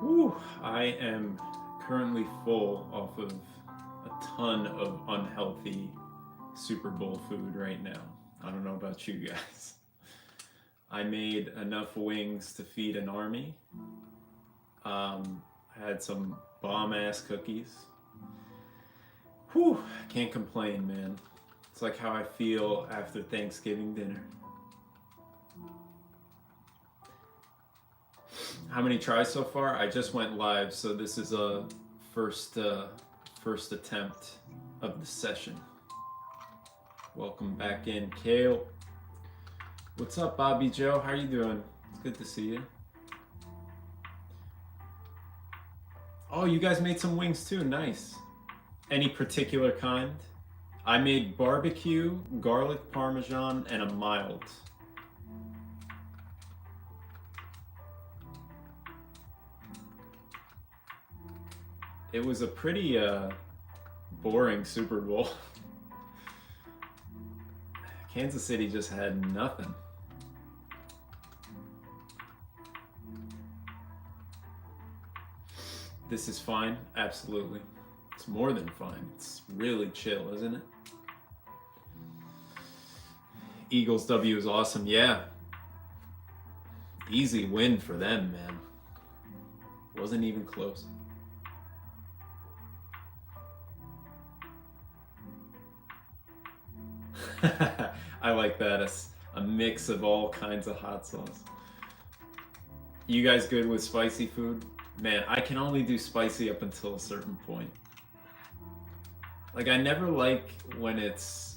Whew, I am currently full off of a ton of unhealthy Super Bowl food right now. I don't know about you guys. I made enough wings to feed an army. I had some bomb ass cookies. Whew, can't complain, man. It's like how I feel after Thanksgiving dinner. How many tries so far? I just went live, so this is a first first attempt of the session. Welcome back in, Kale. What's up, Bobby Joe? How you doing? It's good to see you. Oh, you guys made some wings too. Nice. Any particular kind? I made barbecue, garlic parmesan, and a mild. It was a pretty boring Super Bowl. Kansas City just had nothing. This is fine, absolutely. It's more than fine. It's really chill, isn't it? Eagles W is awesome. Yeah. Easy win for them, man. Wasn't even close. I like that. It's a mix of all kinds of hot sauce. You guys good with spicy food? Man, I can only do spicy up until a certain point. Like, I never like when it's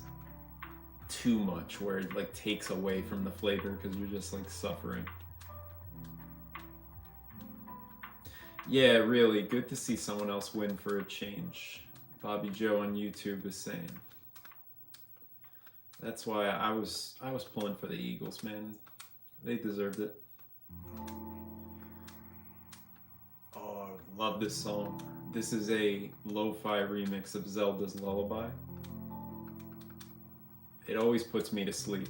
too much, where it like takes away from the flavor because you're just like suffering. Yeah, really good to see someone else win for a change. Bobby Joe on YouTube is saying. That's why I was pulling for the Eagles, man. They deserved it. Oh, I love this song. This is a lo-fi remix of Zelda's Lullaby. It always puts me to sleep.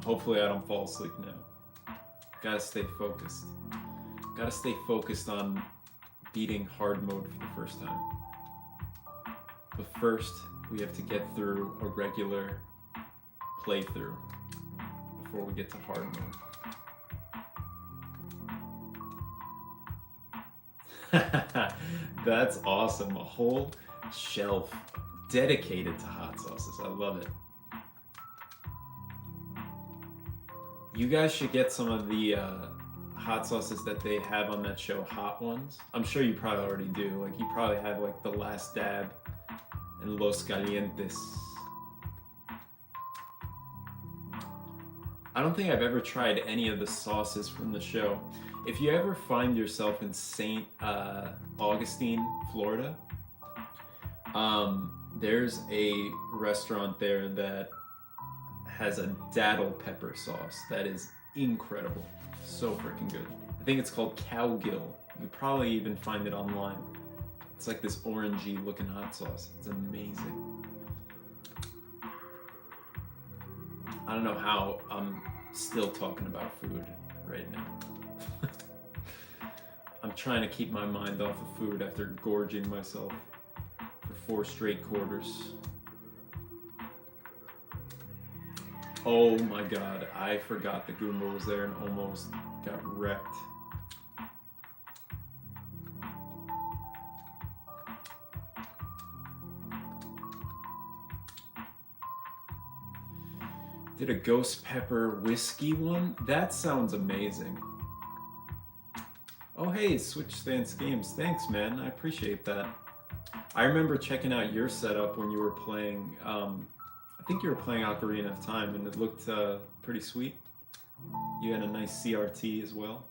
Hopefully I don't fall asleep now. Gotta stay focused. Gotta stay focused on beating hard mode for the first time. But first, we have to get through a regular playthrough before we get to hard mode. That's awesome. A whole shelf dedicated to hot sauces. I love it. You guys should get some of the hot sauces that they have on that show, Hot Ones. I'm sure you probably already do. Like, you probably have like the Last Dab and Los Calientes. I don't think I've ever tried any of the sauces from the show. If you ever find yourself in St. Augustine, Florida, there's a restaurant there that has a daddle pepper sauce that is incredible. So freaking good. I think it's called Cowgill. You could probably even find it online. It's like this orangey looking hot sauce. It's amazing. I don't know how I'm still talking about food right now. I'm trying to keep my mind off of food after gorging myself for 4 straight quarters. Oh my god, I forgot the Goomba was there and almost got wrecked. Did a ghost pepper whiskey one? That sounds amazing. Oh hey, Switch Stance Games. Thanks, man. I appreciate that. I remember checking out your setup when you were playing, I think you were playing Ocarina of Time, and it looked pretty sweet. You had a nice CRT as well.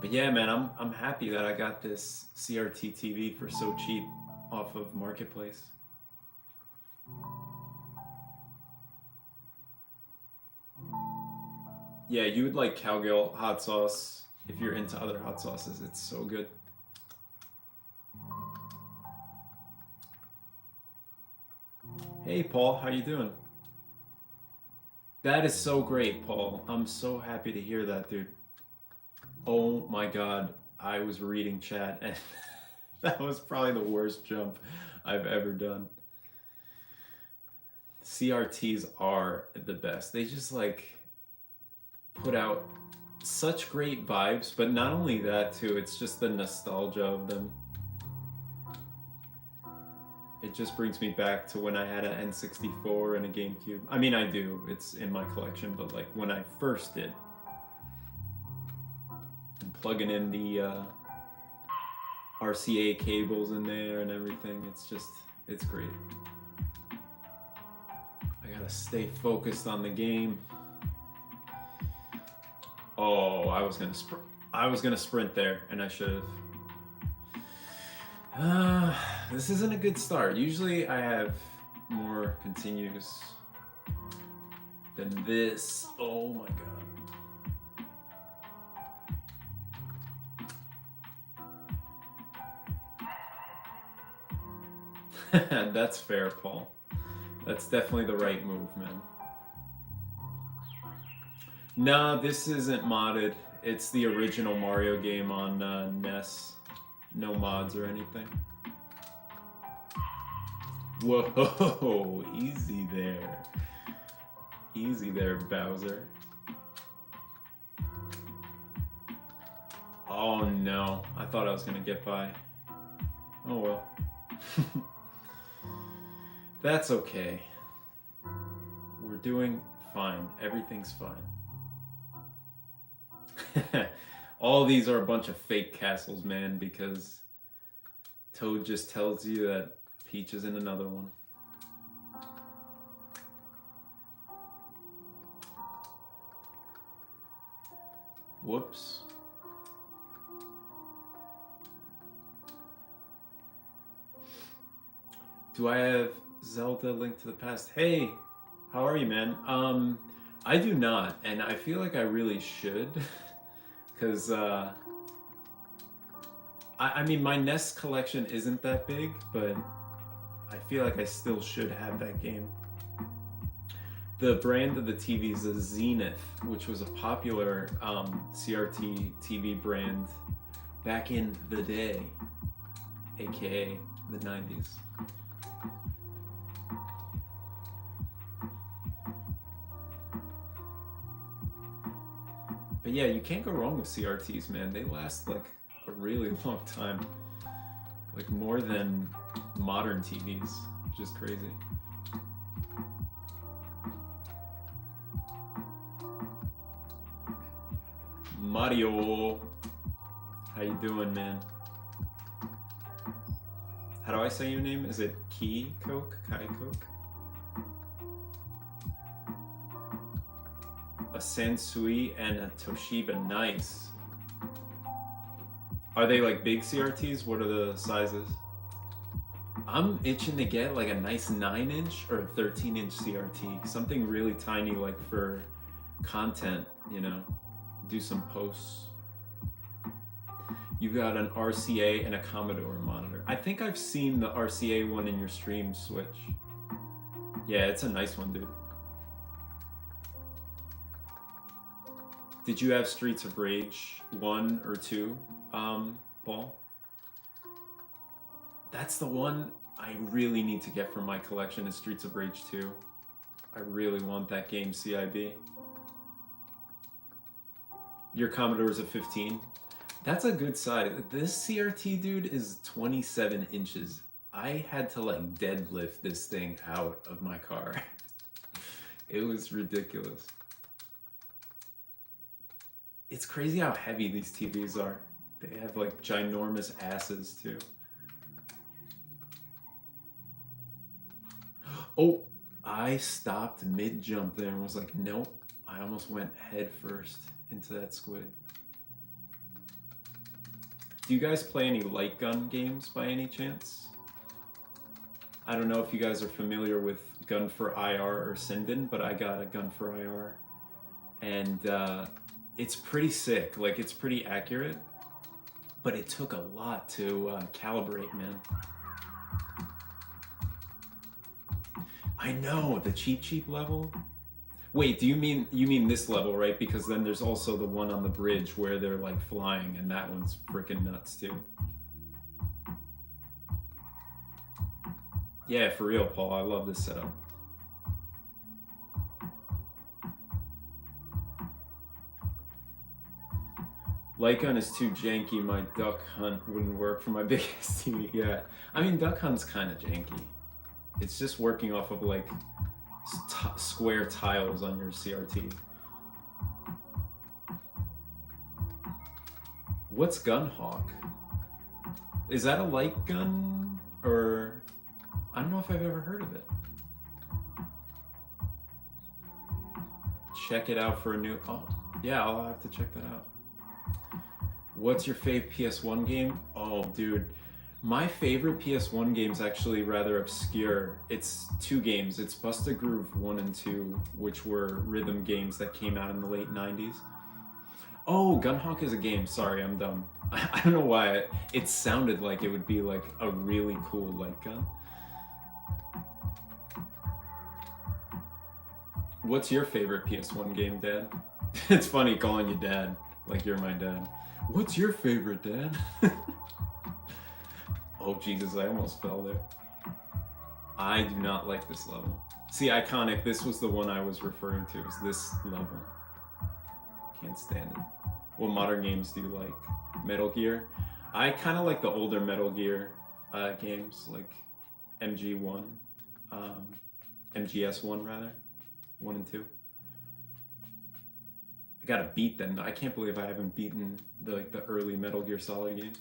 But yeah, man, I'm happy that I got this CRT TV for so cheap off of Marketplace. Yeah, you would like Cowgirl hot sauce if you're into other hot sauces. It's so good. Hey, Paul, how you doing? That is so great, Paul. I'm so happy to hear that, dude. Oh my god. I was reading chat and that was probably the worst jump I've ever done. CRTs are the best. They just like put out such great vibes, but not only that too, it's just the nostalgia of them. It just brings me back to when I had an N64 and a GameCube. I mean, I do, it's in my collection, but like when I first did. And plugging in the RCA cables in there and everything, it's great. I gotta stay focused on the game. Oh, I was gonna sprint there, and I should have. This isn't a good start. Usually I have more continues than this. Oh my god. That's fair, Paul. That's definitely the right move, man. No, this isn't modded. It's the original Mario game on NES. No mods or anything. Whoa, easy there. Easy there, Bowser. Oh no, I thought I was gonna get by. Oh well. That's okay. We're doing fine. Everything's fine. All these are a bunch of fake castles, man, because Toad just tells you that Peach is in another one. Whoops. Do I have Zelda Link to the Past? Hey, how are you, man? I do not, and I feel like I really should. Because, I mean, my NES collection isn't that big, but I feel like I still should have that game. The brand of the TV is a Zenith, which was a popular CRT TV brand back in the day, aka the 90s. But yeah, you can't go wrong with CRTs, man. They last like a really long time. Like more than modern TVs, which is crazy. Mario, how you doing, man? How do I say your name? Is it Kai Coke? A Sansui and a Toshiba, nice. Are they like big CRTs? What are the sizes? I'm itching to get like a nice 9-inch or a 13-inch CRT. Something really tiny, like for content, you know, do some posts. You got an RCA and a Commodore monitor. I think I've seen the RCA one in your stream, Switch. Yeah, it's a nice one, dude. Did you have Streets of Rage 1 or 2, Paul? That's the one I really need to get from my collection is Streets of Rage 2. I really want that game, CIB. Your Commodore's a 15. That's a good size. This CRT, dude, is 27 inches. I had to like deadlift this thing out of my car. It was ridiculous. It's crazy how heavy these TVs are. They have like ginormous asses too. Oh, I stopped mid-jump there and was like, nope. I almost went head first into that squid. Do you guys play any light gun games by any chance? I don't know if you guys are familiar with Gun for IR or Sinden, but I got a Gun for IR. And it's pretty sick, like it's pretty accurate, but it took a lot to calibrate, man. I know, the cheap level, Wait, do you mean this level, right? Because then there's also the one on the bridge where they're like flying, and that one's freaking nuts too. Yeah, for real, Paul. I love this setup. Light gun is too janky. My duck hunt wouldn't work for my biggest TV. Yeah, I mean duck hunt's kind of janky. It's just working off of like square tiles on your CRT. What's Gunhawk? Is that a light gun? Or I don't know if I've ever heard of it. Check it out for a new... Oh, yeah, I'll have to check that out. What's your fave PS1 game? Oh, dude. My favorite PS1 game is actually rather obscure. It's two games. It's Busta Groove 1 and 2, which were rhythm games that came out in the late 90s. Oh, Gunhawk is a game. Sorry, I'm dumb. I don't know why. It sounded like it would be like a really cool light gun. What's your favorite PS1 game, Dad? It's funny calling you Dad, like you're my dad. What's your favorite, Dad? Oh, Jesus, I almost fell there. I do not like this level. See, Iconic, this was the one I was referring to, is this level. Can't stand it. What modern games do you like? Metal Gear? I kind of like the older Metal Gear games, like MG1, MGS1 rather, 1 and 2. I gotta beat them. I can't believe I haven't beaten the early Metal Gear Solid games.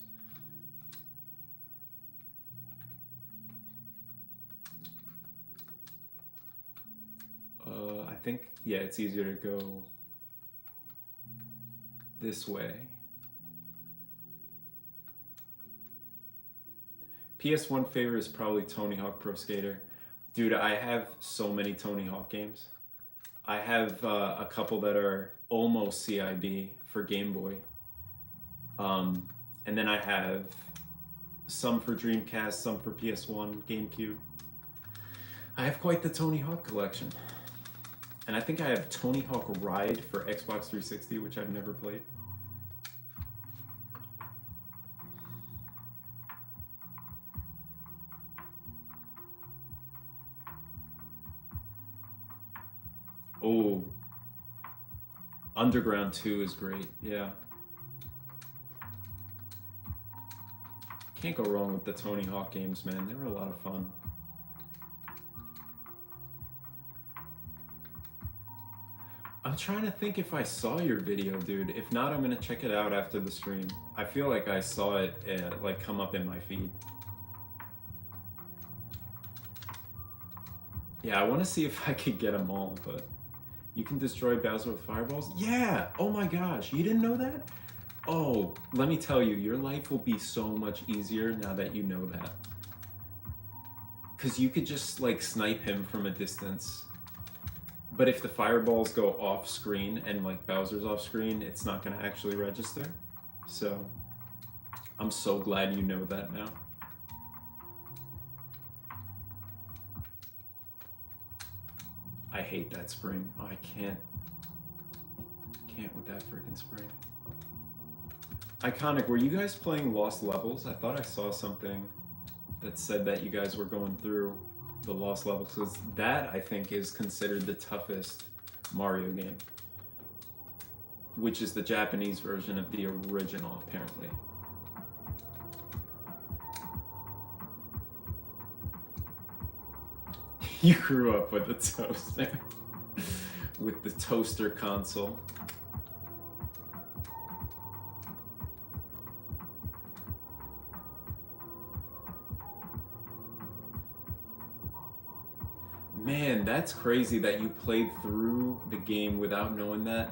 I think, yeah, it's easier to go this way. PS1 favorite is probably Tony Hawk Pro Skater. Dude, I have so many Tony Hawk games. I have a couple that are almost CIB for Game Boy. And then I have some for Dreamcast, some for PS1, GameCube. I have quite the Tony Hawk collection. And I think I have Tony Hawk Ride for Xbox 360, which I've never played. Oh, Underground 2 is great, yeah. Can't go wrong with the Tony Hawk games, man. They were a lot of fun. I'm trying to think if I saw your video, dude. If not, I'm gonna check it out after the stream. I feel like I saw it like come up in my feed. Yeah, I want to see if I could get them all, but you can destroy Bowser with fireballs? Yeah! Oh my gosh, you didn't know that? Oh, let me tell you, your life will be so much easier now that you know that. Because you could just like snipe him from a distance. But if the fireballs go off screen and like Bowser's off screen, it's not going to actually register. So I'm so glad you know that now. I hate that spring. Oh, I can't with that freaking spring. Iconic, were you guys playing Lost Levels? I thought I saw something that said that you guys were going through the Lost Levels, because that I think is considered the toughest Mario game, which is the Japanese version of the original, apparently. You grew up with the toaster, with the toaster console. Man, that's crazy that you played through the game without knowing that.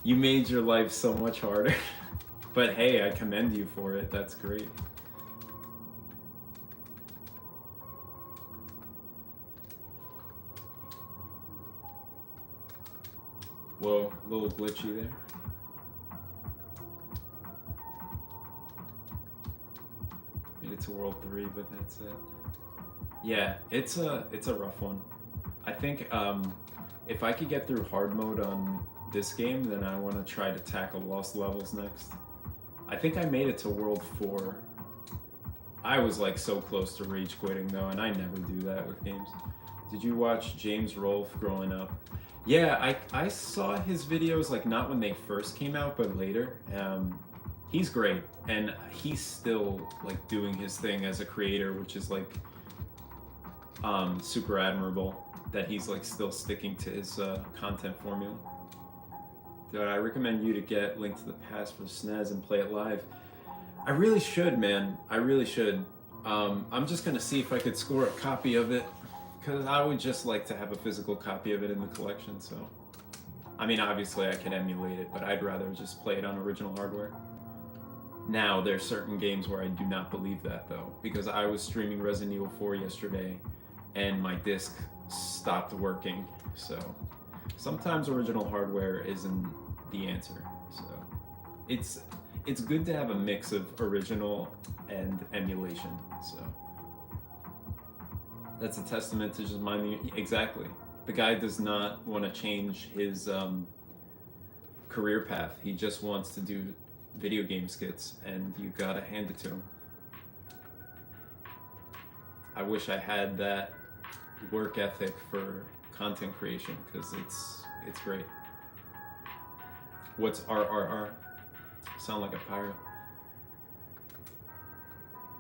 You made your life so much harder. But hey, I commend you for it. That's great. Whoa, a little glitchy there. Made it to World 3, but that's it. Yeah, it's a rough one. I think If I could get through hard mode on this game, then I want to try to tackle Lost Levels next. I think I made it to World 4. I was like so close to rage quitting though, and I never do that with games. Did you watch James Rolfe growing up? Yeah, I saw his videos like not when they first came out, but later. He's great, and he's still like doing his thing as a creator, which is like super admirable that he's like still sticking to his content formula. Dude, I recommend you to get Link to the Past for SNES and play it live. I really should, man. I really should. I'm just gonna see if I could score a copy of it, because I would just like to have a physical copy of it in the collection. So, I mean, obviously I can emulate it, but I'd rather just play it on original hardware. Now, there's certain games where I do not believe that though, because I was streaming Resident Evil 4 yesterday, and my disc stopped working. So, sometimes original hardware isn't the answer. So, it's good to have a mix of original and emulation. So that's a testament to just minding. Exactly, the guy does not want to change his career path. He just wants to do video game skits, and you gotta hand it to him. I wish I had that work ethic for content creation, because it's great. What's RRR? Sound like a pirate.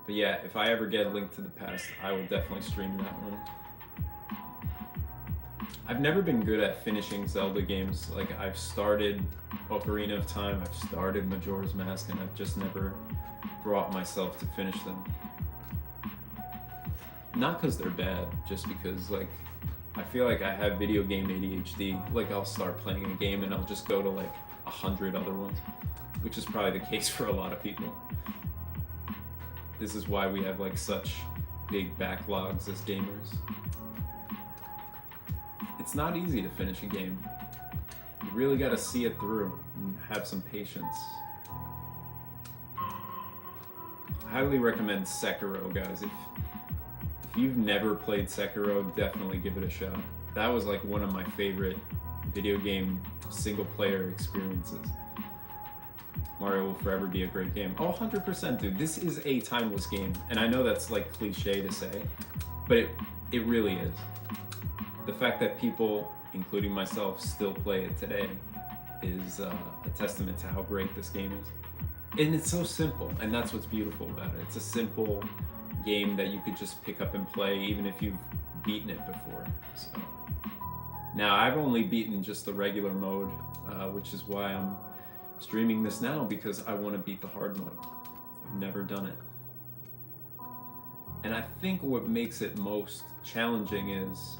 But yeah, if I ever get Link to the Past, I will definitely stream that one. I've never been good at finishing Zelda games. Like, I've started Ocarina of Time, I've started Majora's Mask, and I've just never brought myself to finish them. Not because they're bad, just because, like, I feel like I have video game ADHD. Like, I'll start playing a game and I'll just go to like 100 other ones, which is probably the case for a lot of people. This is why we have like such big backlogs as gamers. It's not easy to finish a game. You really got to see it through and have some patience. I highly recommend Sekiro, guys. If you've never played Sekiro, definitely give it a shot. That was like one of my favorite video game single player experiences. Mario will forever be a great game. Oh, 100%, dude. This is a timeless game. And I know that's like cliche to say, but it really is. The fact that people, including myself, still play it today is a testament to how great this game is. And it's so simple, and that's what's beautiful about it. It's a simple game that you could just pick up and play even if you've beaten it before. So now I've only beaten just the regular mode, which is why I'm streaming this now, because I want to beat the hard mode. I've never done it. And I think what makes it most challenging is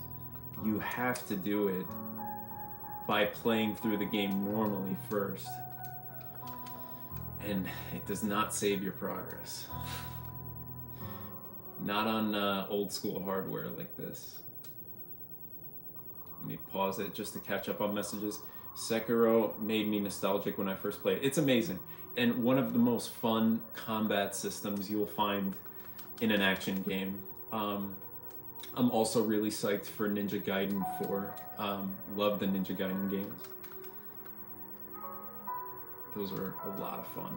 you have to do it by playing through the game normally first. And it does not save your progress. Not on old school hardware like this. Let me pause it just to catch up on messages. Sekiro made me nostalgic when I first played. It's amazing. And one of the most fun combat systems you will find in an action game. I'm also really psyched for Ninja Gaiden 4. Love the Ninja Gaiden games. Those are a lot of fun.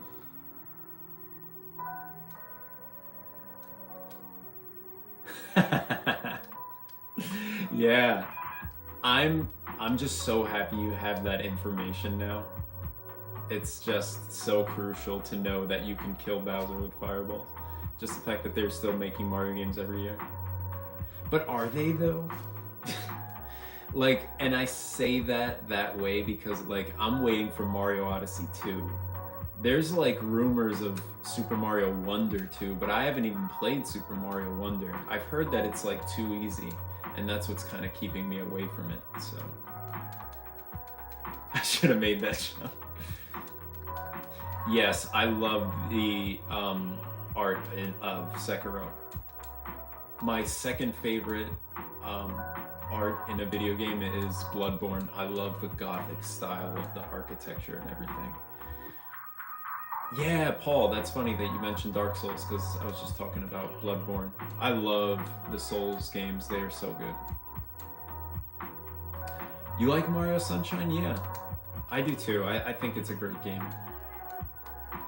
Yeah, I'm just so happy you have that information now. It's just so crucial to know that you can kill Bowser with fireballs. Just the fact that they're still making Mario games every year. But are they though? Like, and I say that way because like I'm waiting for Mario Odyssey 2. There's like rumors of Super Mario Wonder 2, but I haven't even played Super Mario Wonder. I've heard that it's like too easy, and that's what's kind of keeping me away from it. So I should have made that show. Yes, I love the art of Sekiro. My second favorite art in a video game is Bloodborne. I love the gothic style of the architecture and everything. Yeah, Paul, that's funny that you mentioned Dark Souls, because I was just talking about Bloodborne. I love the Souls games. They are so good. You like Mario Sunshine? Yeah, I do too. I think it's a great game.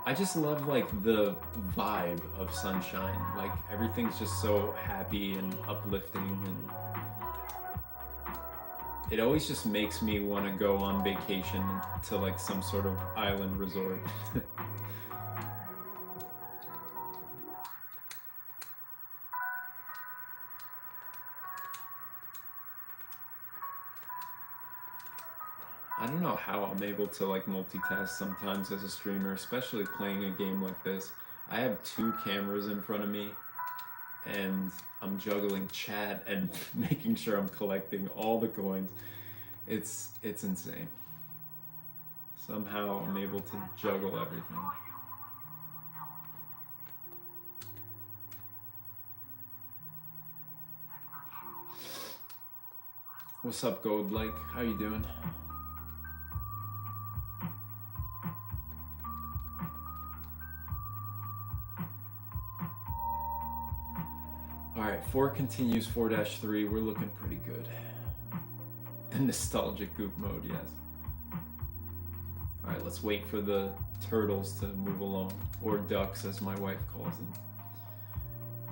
I just love like the vibe of Sunshine. Like everything's just so happy and uplifting, and it always just makes me want to go on vacation to like some sort of island resort. I don't know how I'm able to like multitask sometimes as a streamer, especially playing a game like this. I have two cameras in front of me and I'm juggling chat and making sure I'm collecting all the coins. It's insane. Somehow I'm able to juggle everything. What's up, Gold Like? How you doing? Alright, 4 continues 4-3. We're looking pretty good. Nostalgic goop mode, yes. Alright, let's wait for the turtles to move along. Or ducks, as my wife calls them.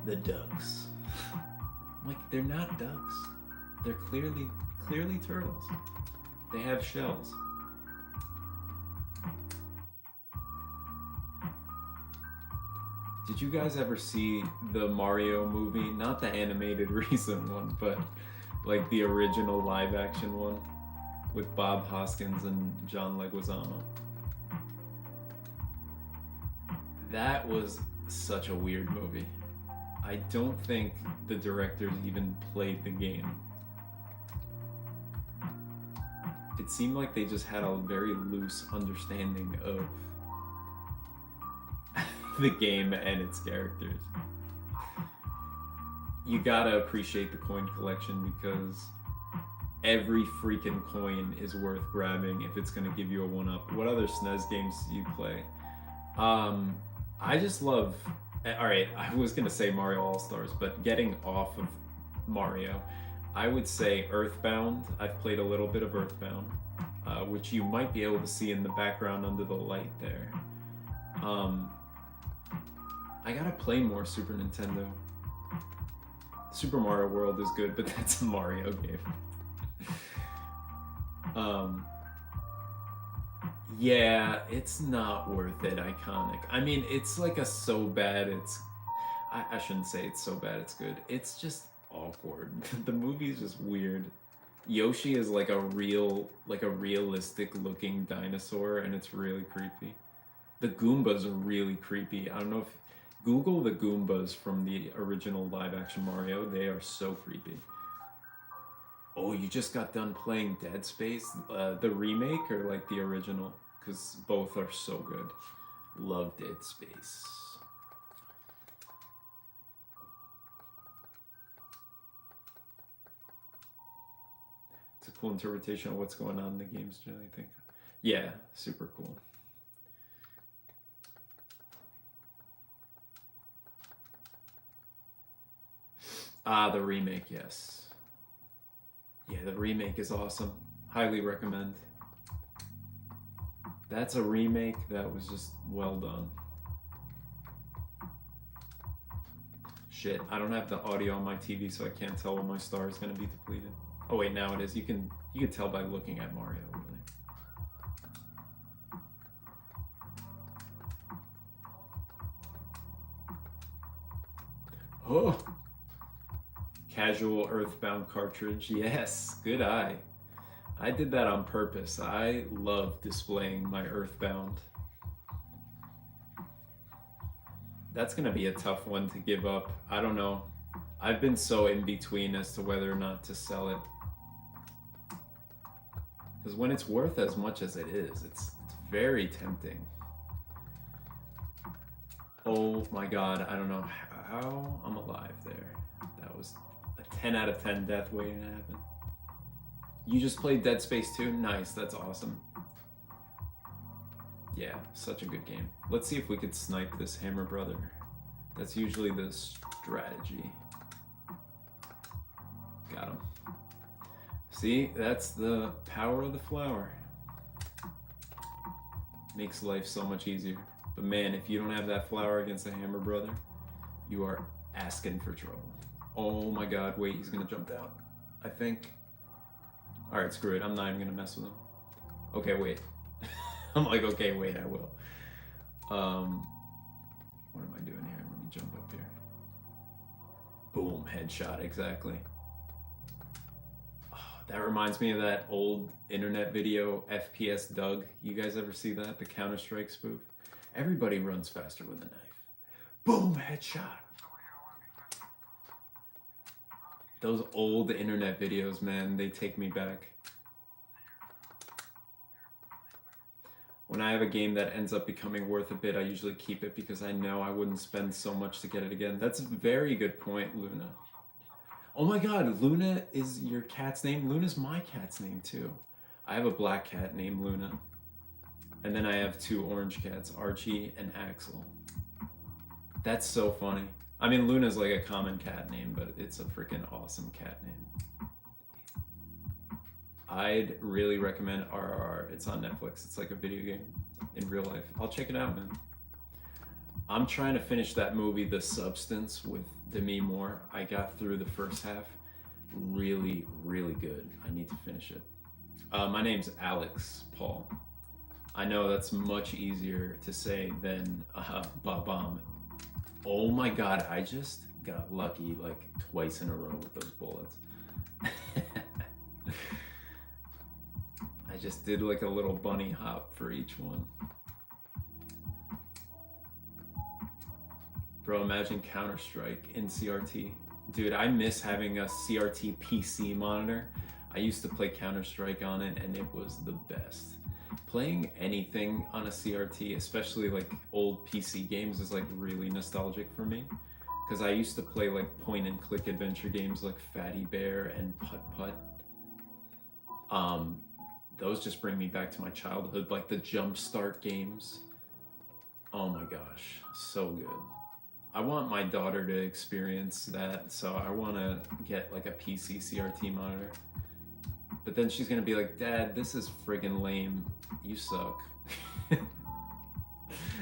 The ducks. I'm like, they're not ducks. They're clearly turtles. They have shells. Did you guys ever see the Mario movie? Not the animated recent one, but like the original live action one with Bob Hoskins and John Leguizamo. That was such a weird movie. I don't think the directors even played the game. It seemed like they just had a very loose understanding of the game and its characters. You gotta appreciate the coin collection because every freaking coin is worth grabbing if it's gonna give you a 1-up. What other SNES games do you play? I just love... Alright, I was gonna say Mario All-Stars, but getting off of Mario, I would say Earthbound. I've played a little bit of Earthbound, which you might be able to see in the background under the light there. I gotta play more Super Nintendo. Super Mario World is good, but that's a Mario game. Yeah, it's not worth it, Iconic. I mean, it's like a so bad it's... I shouldn't say it's so bad it's good. It's just awkward. The movie's just weird. Yoshi is like a realistic looking dinosaur, and it's really creepy. The Goombas are really creepy. I don't know if... Google the Goombas from the original live-action Mario. They are so creepy. Oh, you just got done playing Dead Space? The remake or like the original? Because both are so good. Love Dead Space. It's a cool interpretation of what's going on in the games, generally, I think. Yeah, super cool. Ah, the remake, yes. Yeah, the remake is awesome. Highly recommend. That's a remake that was just well done. Shit, I don't have the audio on my TV, so I can't tell when my star is going to be depleted. Oh wait, now it is. You can tell by looking at Mario, really. Oh! Casual Earthbound cartridge. Yes, good eye. I did that on purpose. I love displaying my Earthbound. That's gonna be a tough one to give up. I don't know. I've been so in between as to whether or not to sell it. Because when it's worth as much as it is, it's very tempting. Oh my god, I don't know how I'm alive there. That was a 10 out of 10 death waiting to happen. You just played Dead Space 2? Nice, that's awesome. Yeah, such a good game. Let's see if we could snipe this Hammer Brother. That's usually the strategy. Got him. See, that's the power of the flower. Makes life so much easier. But man, if you don't have that flower against the hammer brother, you are asking for trouble. Oh my god, wait, he's gonna jump down. I think. Alright, screw it. I'm not even gonna mess with him. Okay, wait. I'm like, okay, wait, I will. What am I doing here? Let me jump up here. Boom, headshot, exactly. Oh, that reminds me of that old internet video, FPS Doug. You guys ever see that? The Counter-Strike spoof? Everybody runs faster with a knife. Boom, headshot. Those old internet videos, man, they take me back. When I have a game that ends up becoming worth a bit, I usually keep it because I know I wouldn't spend so much to get it again. That's a very good point, Luna. Oh my god, Luna is your cat's name? Luna's my cat's name too. I have a black cat named Luna. And then I have 2 orange cats, Archie and Axel. That's so funny. I mean, Luna's like a common cat name, but it's a freaking awesome cat name. I'd really recommend RRR. It's on Netflix. It's like a video game in real life. I'll check it out, man. I'm trying to finish that movie, The Substance, with Demi Moore. I got through the first half. Really, really good. I need to finish it. My name's Alex Paul. I know that's much easier to say than Bob-omb. Oh my god, I just got lucky like twice in a row with those bullets. I just did like a little bunny hop for each one. Bro, imagine Counter-Strike in CRT. Dude, I miss having a CRT PC monitor. I used to play Counter-Strike on it and it was the best. Playing anything on a CRT, especially like old PC games, is like really nostalgic for me. Because I used to play like point and click adventure games like Fatty Bear and Putt Putt. Those just bring me back to my childhood, like the Jumpstart games. Oh my gosh, so good. I want my daughter to experience that, so I want to get like a PC CRT monitor. But then she's gonna be like, Dad, this is friggin' lame. You suck.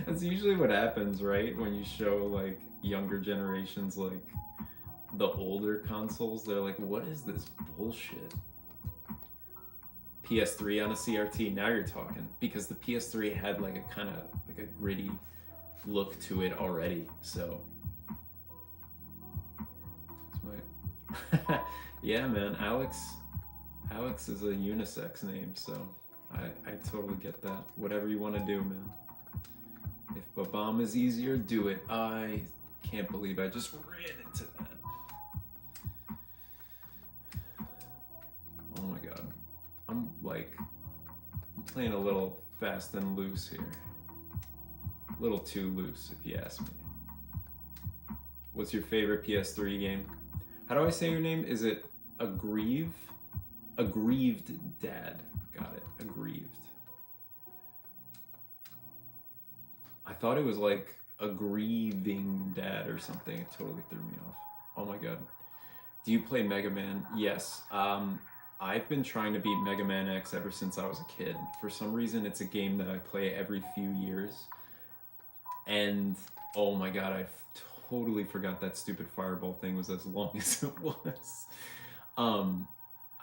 That's usually what happens, right? When you show like younger generations like the older consoles, they're like, what is this bullshit? PS3 on a CRT, now you're talking. Because the PS3 had like a kind of like a gritty look to it already, so. Yeah, man, Alex is a unisex name, so I totally get that. Whatever you want to do, man. If Bob-omb is easier, do it. I can't believe I just ran into that. Oh my god. I'm playing a little fast and loose here. A little too loose, if you ask me. What's your favorite PS3 game? How do I say your name? Is it Aggrieved? Aggrieved Dad. Got it. Aggrieved. I thought it was like a grieving dad or something. It totally threw me off. Oh my god. Do you play Mega Man? Yes. I've been trying to beat Mega Man X ever since I was a kid. For some reason, it's a game that I play every few years. And oh my god, I totally forgot that stupid fireball thing was as long as it was.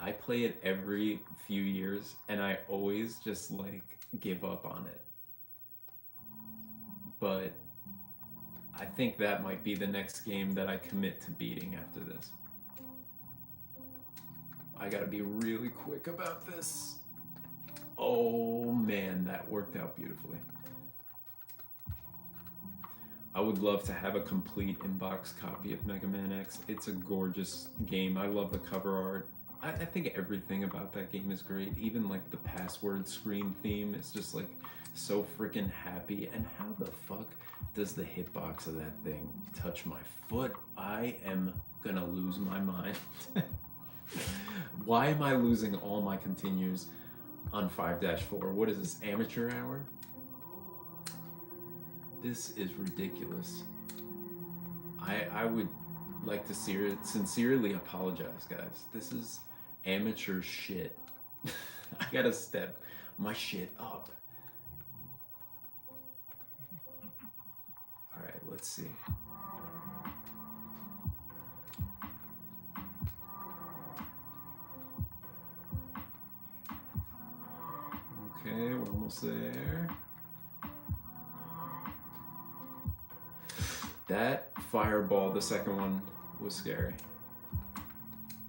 I play it every few years and I always just like give up on it. But I think that might be the next game that I commit to beating after this. I gotta be really quick about this. Oh man, that worked out beautifully. I would love to have a complete in-box copy of Mega Man X. It's a gorgeous game. I love the cover art. I think everything about that game is great. Even like the password screen theme is just like so freaking happy. And how the fuck does the hitbox of that thing touch my foot? I am gonna lose my mind. Why am I losing all my continues on 5-4? What is this, amateur hour? This is ridiculous. I would like to sincerely apologize, guys. This is amateur shit. I gotta step my shit up. All right, let's see. Okay, we're almost there. That fireball, the second one, was scary.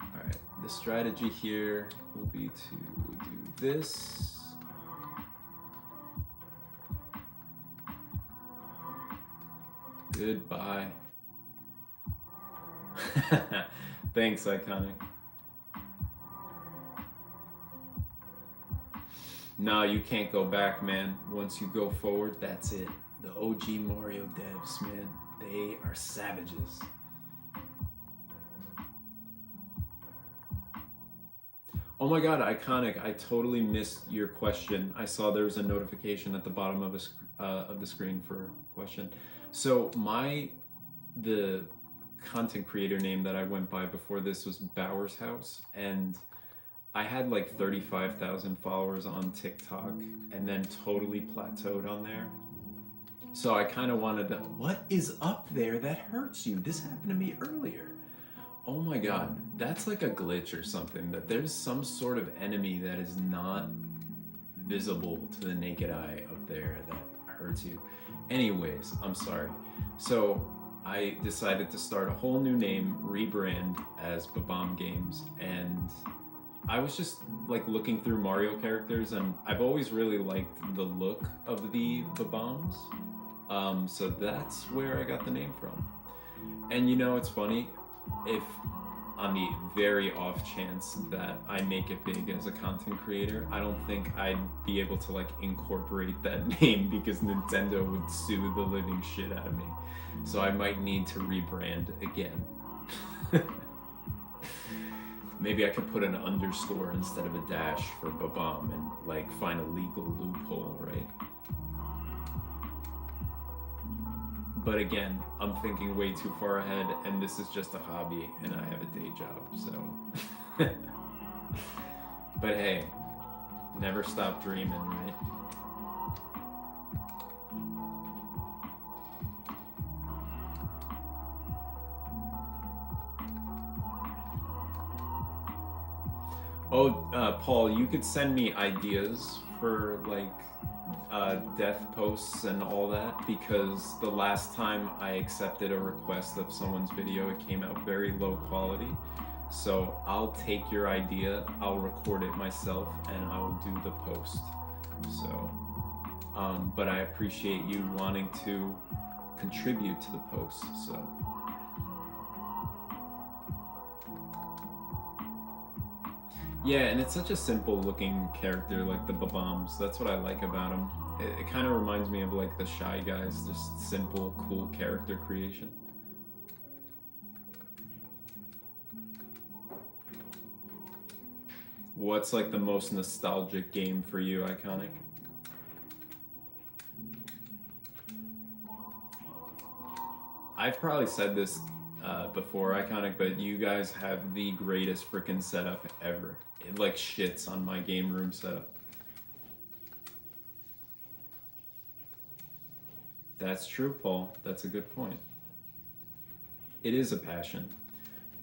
All right, the strategy here will be to do this. Goodbye. Thanks, Iconic. No, you can't go back, man. Once you go forward, that's it. The OG Mario devs, man, they are savages. Oh my god, Iconic, I totally missed your question. I saw there was a notification at the bottom of the screen for a question. So the content creator name that I went by before this was Bowers House, and I had like 35,000 followers on TikTok and then totally plateaued on there. So I kind of wanted to, what is up there that hurts you? This happened to me earlier. Oh my god, that's like a glitch or something, that there's some sort of enemy that is not visible to the naked eye up there that hurts you. Anyways, I'm sorry. So I decided to start a whole new name, rebrand as Bob-omb Games, and I was just like looking through Mario characters, and I've always really liked the look of the Bob-ombs. So that's where I got the name from. And you know, it's funny, if on the very off chance that I make it big as a content creator, I don't think I'd be able to like incorporate that name because Nintendo would sue the living shit out of me. So I might need to rebrand again. Maybe I could put an underscore instead of a dash for Bob-omb and like find a legal loophole, right? But again, I'm thinking way too far ahead, and this is just a hobby, and I have a day job, so. But hey, never stop dreaming, right? Oh, Paul, you could send me ideas for like death posts and all that, because the last time I accepted a request of someone's video, it came out very low quality. So I'll take your idea, I'll record it myself, and I will do the post. So, but I appreciate you wanting to contribute to the post, so. Yeah, and it's such a simple looking character, like the Bob-ombs. That's what I like about him. It kind of reminds me of like the Shy Guys, just simple, cool character creation. What's like the most nostalgic game for you, Iconic? I've probably said this before, Iconic, but you guys have the greatest freaking setup ever. It like shits on my game room setup. That's true, Paul. That's a good point. It is a passion,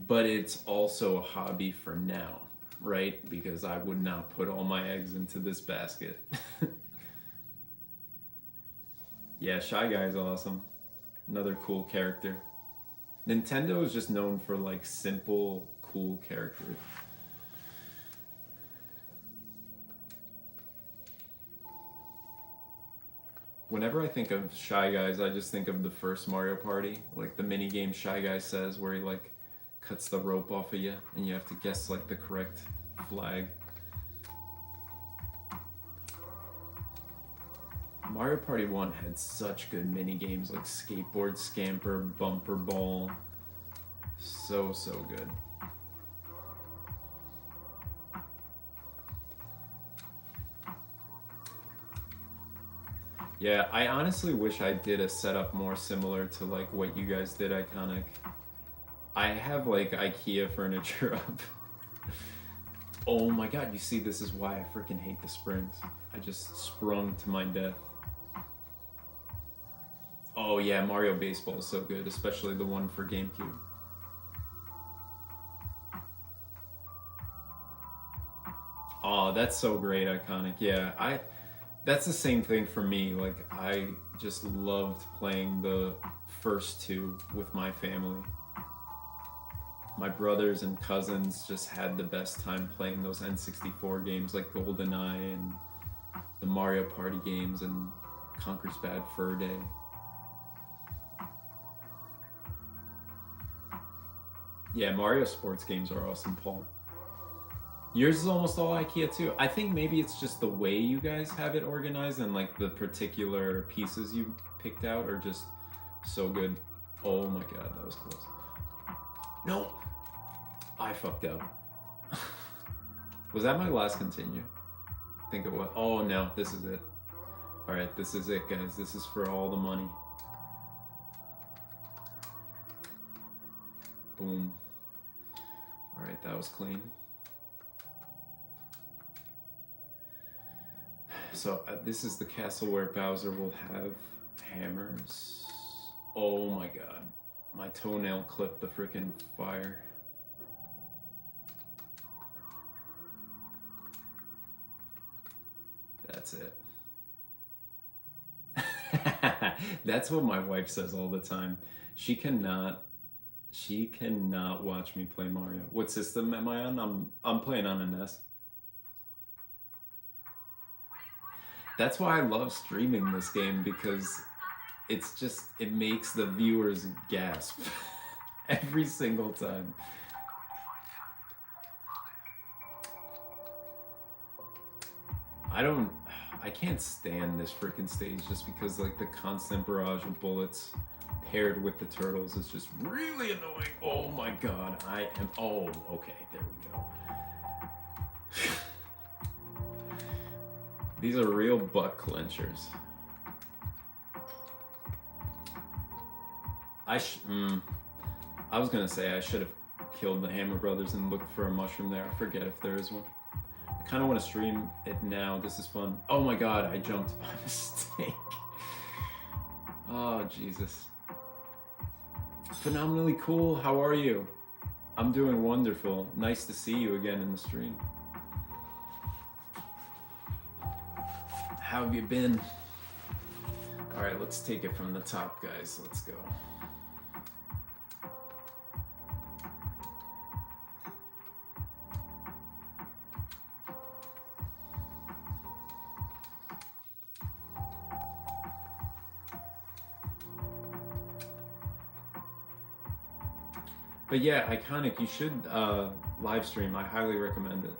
but it's also a hobby for now, right? Because I would not put all my eggs into this basket. Yeah, Shy Guy's awesome. Another cool character. Nintendo is just known for like simple, cool characters. Whenever I think of Shy Guys, I just think of the first Mario Party, like the mini game Shy Guy says, where he like cuts the rope off of you and you have to guess like the correct flag. Mario Party 1 had such good mini games like Skateboard Scamper, Bumper Ball. So good. Yeah, I honestly wish I did a setup more similar to like what you guys did, Iconic. I have like IKEA furniture up. Oh my god, you see, this is why I freaking hate the springs. I just sprung to my death. Oh yeah, Mario Baseball is so good, especially the one for GameCube. Oh, that's so great, Iconic. Yeah, that's the same thing for me. Like, I just loved playing the first two with my family. My brothers and cousins just had the best time playing those N64 games like GoldenEye and the Mario Party games and Conker's Bad Fur Day. Yeah, Mario sports games are awesome, Paul. Yours is almost all IKEA too. I think maybe it's just the way you guys have it organized and like the particular pieces you picked out are just so good. Oh my god, that was close. No! I fucked up. Was that my last continue? I think it was. Oh no, this is it. Alright, this is it, guys. This is for all the money. Boom. Alright, that was clean. So this is the castle where Bowser will have hammers. Oh my god. My toenail clipped the freaking fire. That's it. That's what my wife says all the time. She cannot watch me play Mario. What system am I on? I'm playing on an S. That's why I love streaming this game, because it makes the viewers gasp every single time. I can't stand this freaking stage just because like the constant barrage of bullets paired with the turtles is just really annoying. Oh my god, oh, okay, there we go. These are real butt clenchers. I was gonna say I should have killed the Hammer Brothers and looked for a mushroom there. I forget if there is one. I kind of want to stream it now. This is fun. Oh my god, I jumped by mistake. Oh, Jesus. Phenomenally cool. How are you? I'm doing wonderful. Nice to see you again in the stream. How have you been? All right, let's take it from the top, guys. Let's go. But yeah, Iconic, you should live stream. I highly recommend it.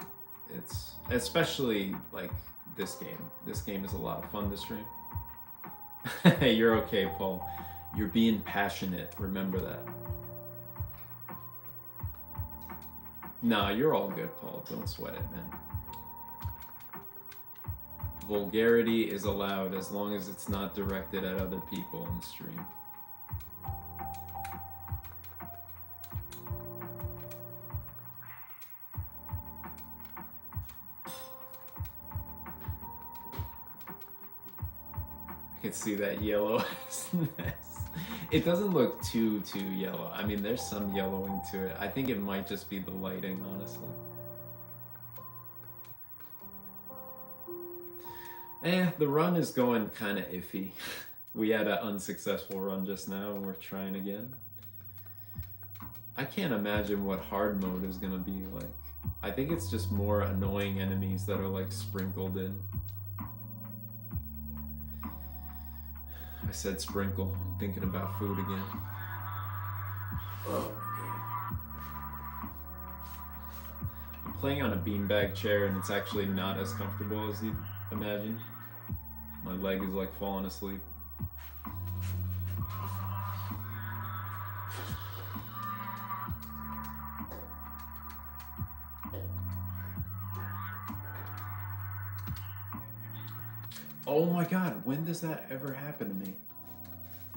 It's especially like this game. This game is a lot of fun to stream. You're okay, Paul. You're being passionate. Remember that. Nah, you're all good, Paul. Don't sweat it, man. Vulgarity is allowed as long as it's not directed at other people in the stream. I can see that yellow. It doesn't look too yellow. I mean, there's some yellowing to it. I think it might just be the lighting, honestly. The run is going kind of iffy. We had an unsuccessful run just now, and we're trying again. I can't imagine what hard mode is gonna be like. I think it's just more annoying enemies that are like sprinkled in. I said sprinkle. I'm thinking about food again. Oh my god. I'm playing on a beanbag chair and it's actually not as comfortable as you'd imagine. My leg is like falling asleep. Oh my god, when does that ever happen to me?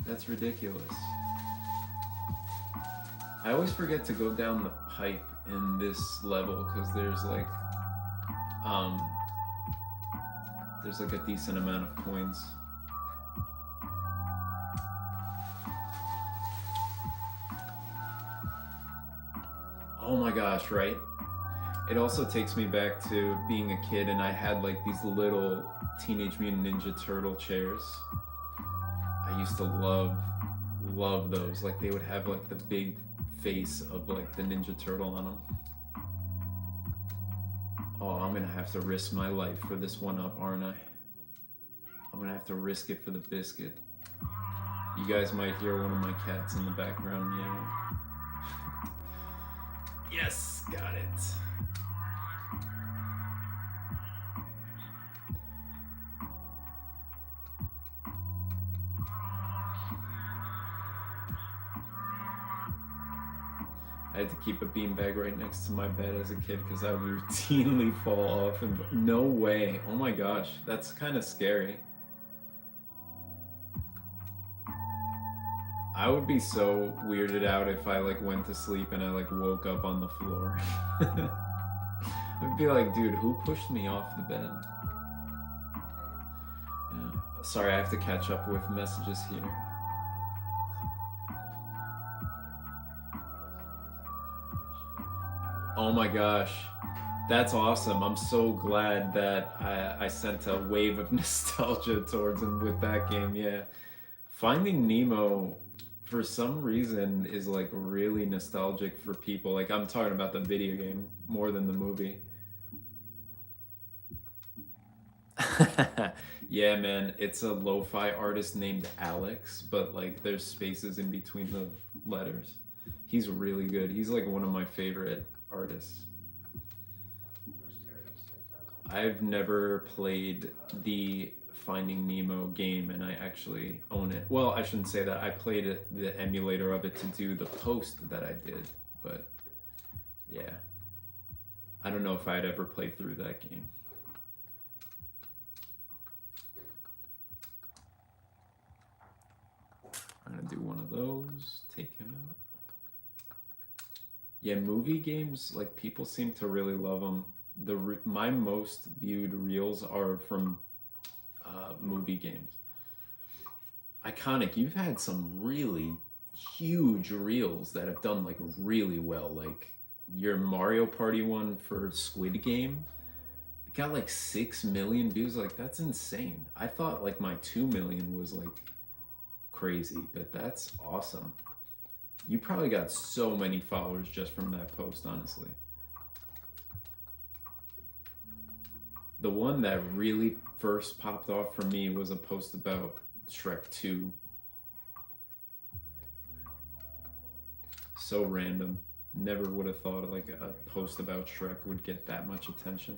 That's ridiculous. I always forget to go down the pipe in this level because there's like Um, there's like a decent amount of coins. Oh my gosh, right? It also takes me back to being a kid and I had like these little Teenage Mutant Ninja Turtle chairs. I used to love those. Like they would have like the big face of like the Ninja Turtle on them. Oh, I'm gonna have to risk my life for this one up, aren't I? I'm gonna have to risk it for the biscuit. You guys might hear one of my cats in the background meowing. Yes, got it. I had to keep a beanbag right next to my bed as a kid because I would routinely fall off and no way. Oh my gosh, that's kind of scary. I would be so weirded out if I like went to sleep and I like woke up on the floor. I'd be like, dude, who pushed me off the bed? Yeah. Sorry, I have to catch up with messages here. Oh my gosh, that's awesome. I'm so glad that I sent a wave of nostalgia towards him with that game. Yeah. Finding Nemo, for some reason, is like really nostalgic for people. Like, I'm talking about the video game more than the movie. Yeah, man, it's a lo-fi artist named Alex, but like there's spaces in between the letters. He's really good. He's like one of my favorite artists. I've never played the Finding Nemo game and I actually own it. Well, I shouldn't say that. I played the emulator of it to do the post that I did, but yeah. I don't know if I'd ever play through that game. I'm gonna do one of those, take him out. Yeah, movie games, like people seem to really love them. My most viewed reels are from movie games. Iconic, you've had some really huge reels that have done like really well. Like your Mario Party one for Squid Game, it got like 6 million views. Like that's insane. I thought like my 2 million was like crazy, but that's awesome. You probably got so many followers just from that post, honestly. The one that really first popped off for me was a post about Shrek 2. So random. Never would have thought like a post about Shrek would get that much attention.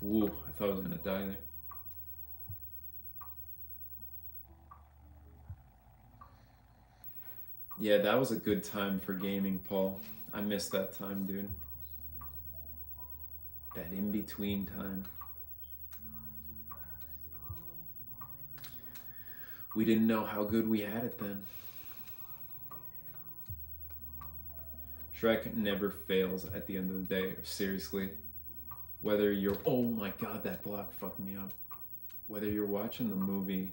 Ooh, I thought I was gonna die there. Yeah, that was a good time for gaming, Paul. I missed that time, dude. That in-between time. We didn't know how good we had it then. Shrek never fails at the end of the day, seriously. Whether you're, oh my god, that block fucked me up. Whether you're watching the movie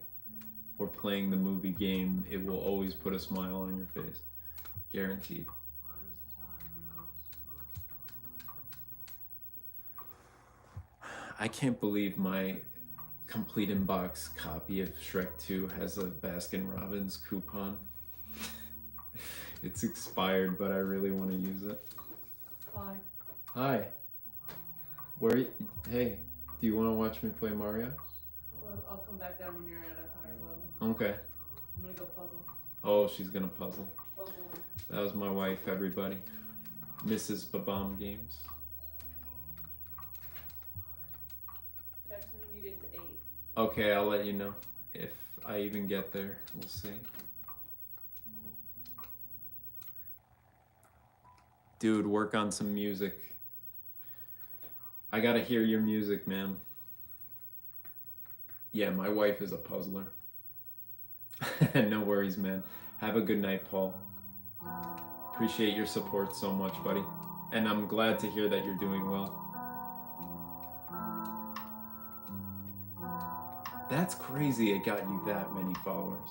or playing the movie game, it will always put a smile on your face. Guaranteed. I can't believe my complete in-box copy of Shrek 2 has a Baskin-Robbins coupon. It's expired, but I really want to use it. Hi. Hi. Where? Hey, do you want to watch me play Mario? I'll come back down when you're at a higher level. Okay. I'm gonna go puzzle. Oh, she's gonna puzzle. Puzzle. That was my wife, everybody. Mrs. Bob-omb Games. Text me when you get to 8. Okay, I'll let you know if I even get there. We'll see. Dude, work on some music. I gotta hear your music, man. Yeah, my wife is a puzzler. No worries, man. Have a good night, Paul. Appreciate your support so much, buddy. And I'm glad to hear that you're doing well. That's crazy it got you that many followers.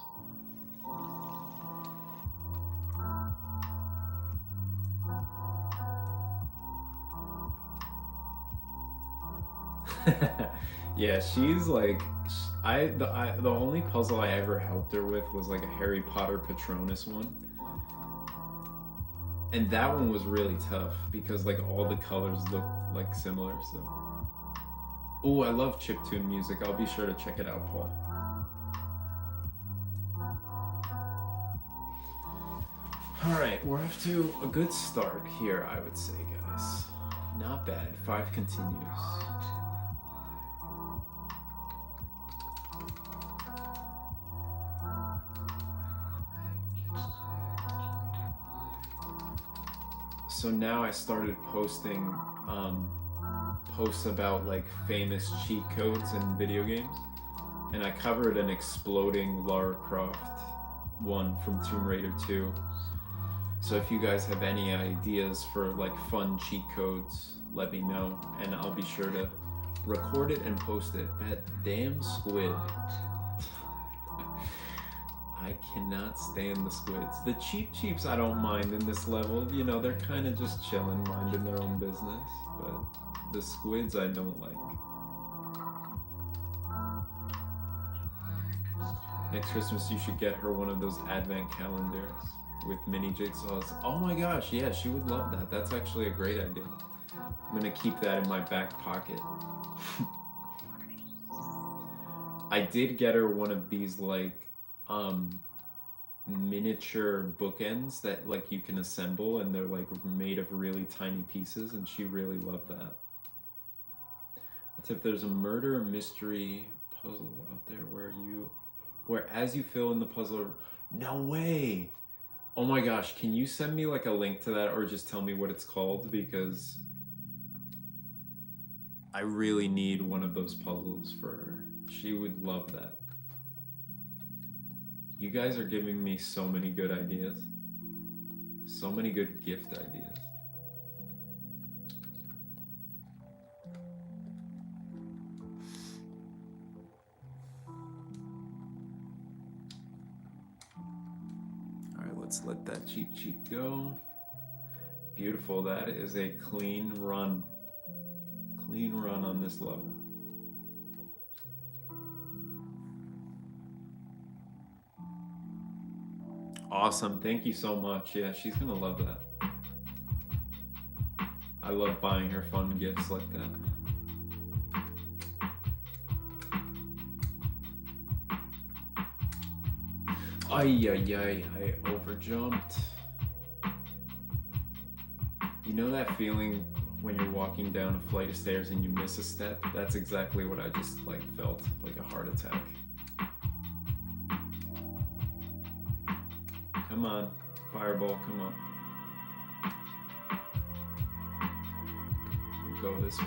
Yeah, she's like, the only puzzle I ever helped her with was like a Harry Potter Patronus one. And that one was really tough because like all the colors look like similar, so. Oh, I love chiptune music. I'll be sure to check it out, Paul. All right, we're off to a good start here, I would say, guys. Not bad. 5 continues. So now I started posting posts about like famous cheat codes in video games, and I covered an exploding Lara Croft one from Tomb Raider 2. So if you guys have any ideas for like fun cheat codes, let me know, and I'll be sure to record it and post it. That damn squid. I cannot stand the squids. The cheeps I don't mind in this level. You know, they're kind of just chilling, minding their own business. But the squids I don't like. Next Christmas you should get her one of those advent calendars with mini jigsaws. Oh my gosh, yeah, she would love that. That's actually a great idea. I'm gonna keep that in my back pocket. I did get her one of these like miniature bookends that like you can assemble, and they're like made of really tiny pieces, and she really loved that. If there's a murder mystery puzzle out there where as you fill in the puzzle, no way. Oh my gosh, can you send me like a link to that, or just tell me what it's called, because I really need one of those puzzles for her. She would love that. You guys are giving me so many good ideas. So many good gift ideas. All right, let's let that cheap go. Beautiful, that is a clean run. Clean run on this level. Awesome, thank you so much. Yeah, she's gonna love that. I love buying her fun gifts like that. Ay, I overjumped. You know that feeling when you're walking down a flight of stairs and you miss a step? That's exactly what I just like felt, like a heart attack. Come on, fireball, come on. We'll go this way.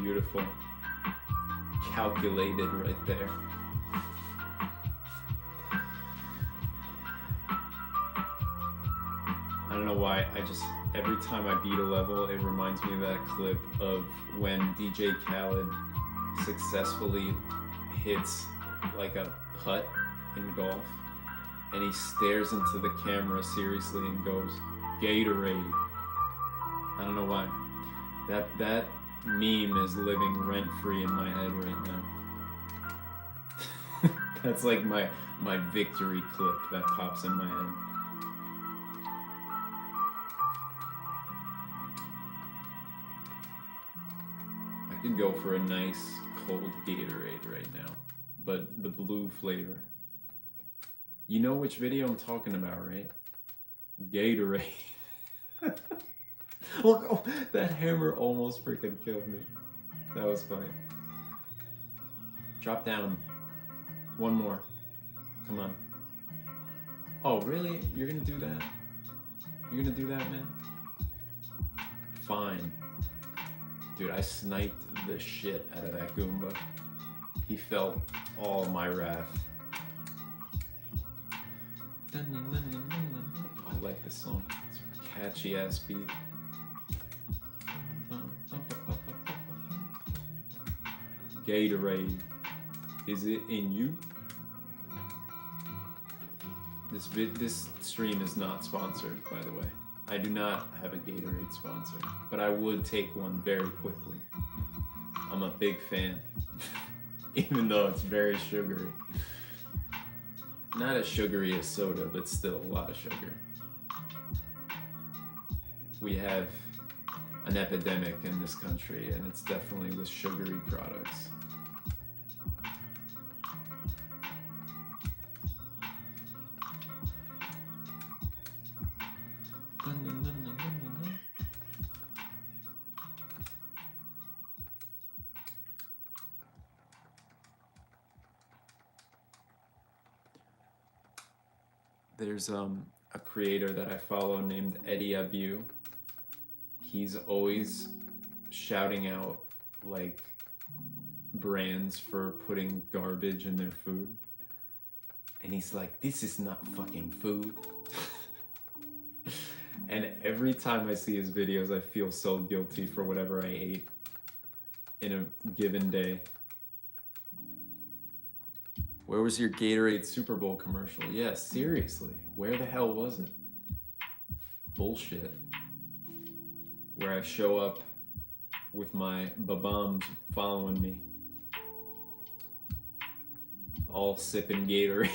Beautiful. Calculated right there. I don't know why, every time I beat a level, it reminds me of that clip of when DJ Khaled successfully hits like a putt in golf, and he stares into the camera seriously and goes, Gatorade. I don't know why. That meme is living rent-free in my head right now. That's like my victory clip that pops in my head. I could go for a nice cold Gatorade right now, but the blue flavor. You know which video I'm talking about, right? Gatorade. Look, oh, that hammer almost freaking killed me. That was funny. Drop down. One more. Come on. Oh, really? You're gonna do that? You're gonna do that, man? Fine. Dude, I sniped the shit out of that Goomba. He felt all my wrath. I like this song. It's a catchy ass beat. Gatorade. Is it in you? This stream is not sponsored, by the way. I do not have a Gatorade sponsor, but I would take one very quickly. I'm a big fan, even though it's very sugary. Not as sugary as soda, but still a lot of sugar. We have an epidemic in this country, and it's definitely with sugary products. There's a creator that I follow named Eddie Abu. He's always shouting out like brands for putting garbage in their food. And he's like, this is not fucking food. And every time I see his videos, I feel so guilty for whatever I ate in a given day. Where was your Gatorade Super Bowl commercial? Yeah, seriously. Where the hell was it? Bullshit. Where I show up with my Bob-ombs following me. All sipping Gatorade.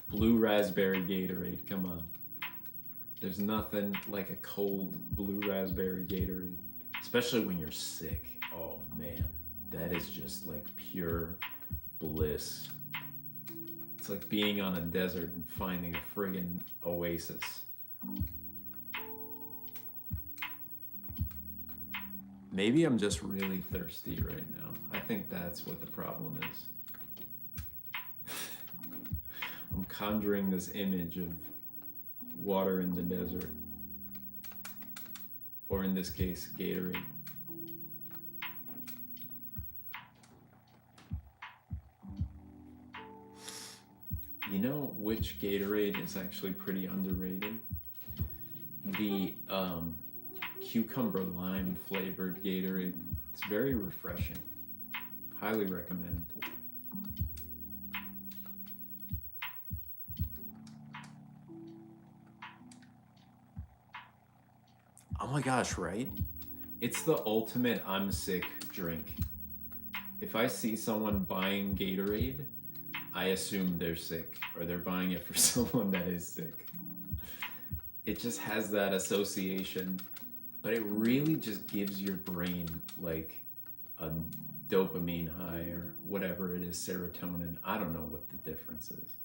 Blue raspberry Gatorade, come on. There's nothing like a cold blue raspberry Gatorade. Especially when you're sick. Oh man, that is just like pure bliss. It's like being on a desert and finding a friggin' oasis. Maybe I'm just really thirsty right now. I think that's what the problem is. I'm conjuring this image of water in the desert. Or in this case, Gatorade. You know which Gatorade is actually pretty underrated? The cucumber lime flavored Gatorade. It's very refreshing. Highly recommend. Oh my gosh, right? It's the ultimate I'm sick drink. If I see someone buying Gatorade, I assume they're sick or they're buying it for someone that is sick. It just has that association, but it really just gives your brain like a dopamine high or whatever it is, serotonin. I don't know what the difference is.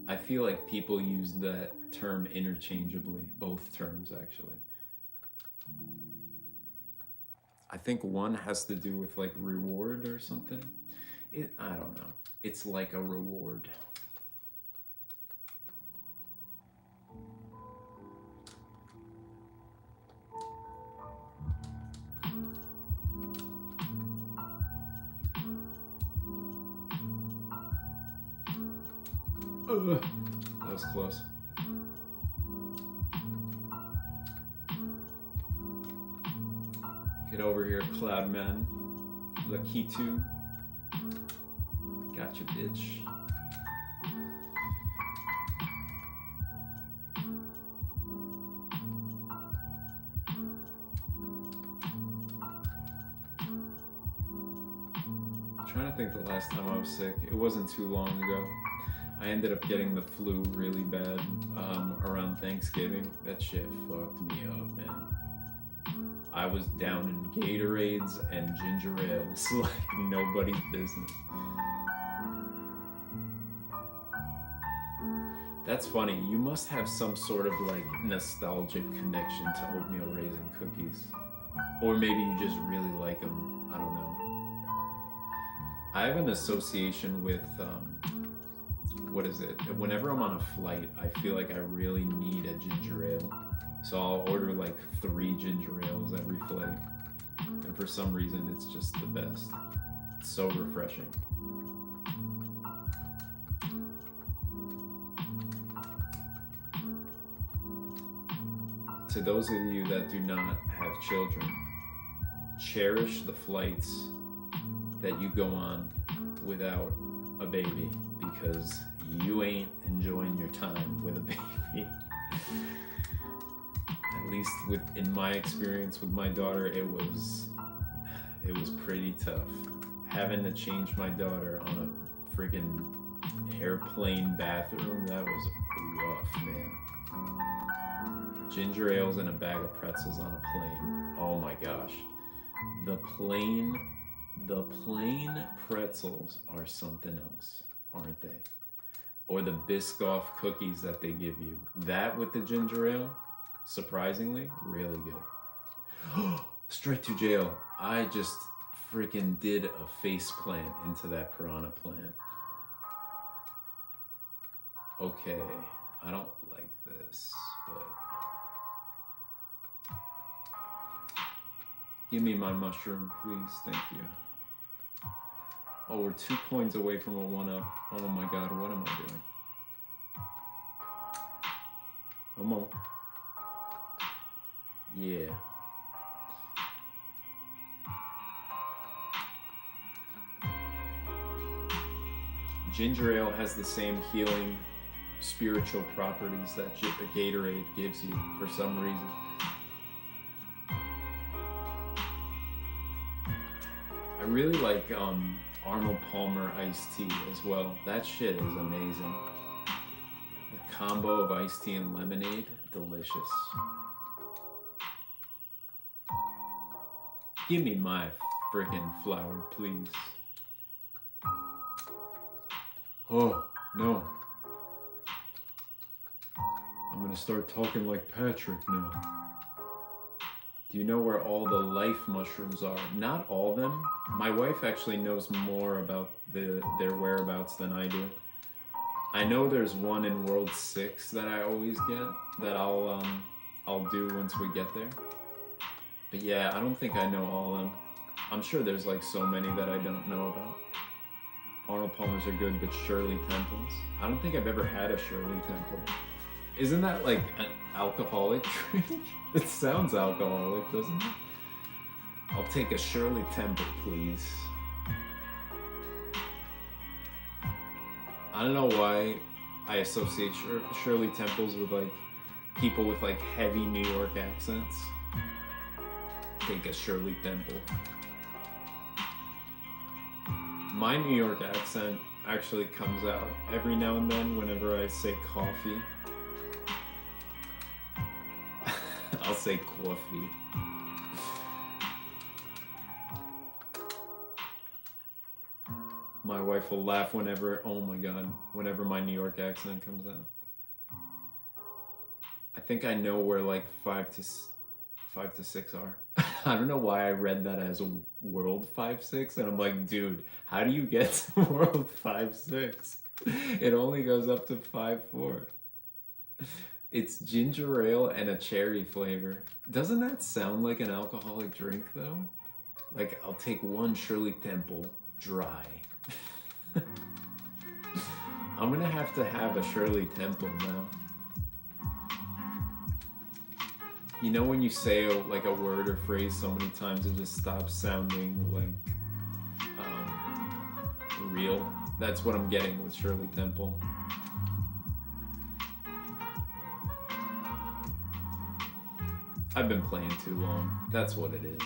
I feel like people use that term interchangeably, both terms actually. I think one has to do with like reward or something. I don't know. It's like a reward. Ugh, that was close. Get over here, Cloudman. Lakitu. Gotcha, bitch. I'm trying to think the last time I was sick. It wasn't too long ago. I ended up getting the flu really bad around Thanksgiving. That shit fucked me up, man. I was down in Gatorades and ginger ales like nobody's business. That's funny. You must have some sort of like nostalgic connection to oatmeal raisin cookies. Or maybe you just really like them. I don't know. I have an association with, what is it? Whenever I'm on a flight, I feel like I really need a ginger ale. So I'll order like 3 ginger ales every flight. And for some reason, it's just the best. It's so refreshing. To those of you that do not have children, cherish the flights that you go on without a baby, because you ain't enjoying your time with a baby. At least in my experience with my daughter, it was pretty tough. Having to change my daughter on a friggin' airplane bathroom, that was rough, man. Ginger ales and a bag of pretzels on a plane. Oh my gosh. The plane pretzels are something else, aren't they? Or the Biscoff cookies that they give you. That with the ginger ale, surprisingly, really good. Straight to jail. I just freaking did a face plant into that piranha plant. Okay, I don't like this, but give me my mushroom, please. Thank you. Oh, we're 2 coins away from a 1-up. Oh my god, what am I doing? Come on. Yeah. Ginger ale has the same healing spiritual properties that the Gatorade gives you for some reason. I really like Arnold Palmer iced tea as well. That shit is amazing. The combo of iced tea and lemonade, delicious. Give me my friggin' flour, please. Oh, no. I'm gonna start talking like Patrick now. Do you know where all the life mushrooms are? Not all of them. My wife actually knows more about their whereabouts than I do. I know there's one in World 6 that I always get, that I'll do once we get there. But yeah, I don't think I know all of them. I'm sure there's like so many that I don't know about. Arnold Palmer's are good, but Shirley Temples? I don't think I've ever had a Shirley Temple. Isn't that like an alcoholic drink? It sounds alcoholic, doesn't it? I'll take a Shirley Temple, please. I don't know why I associate Shirley Temples with like people with like heavy New York accents. Take a Shirley Temple. My New York accent actually comes out every now and then whenever I say coffee. I'll say coffee. My wife will laugh whenever, oh my god, whenever my New York accent comes out. I think I know where like 5 to 6 are. I don't know why I read that as a World 5-6, and I'm like, dude, how do you get to World 5-6? It only goes up to 5-4. It's ginger ale and a cherry flavor. Doesn't that sound like an alcoholic drink, though? Like, I'll take one Shirley Temple dry. I'm gonna have a Shirley Temple now. You know when you say like a word or phrase so many times it just stops sounding like real? That's what I'm getting with Shirley Temple. I've been playing too long. That's what it is.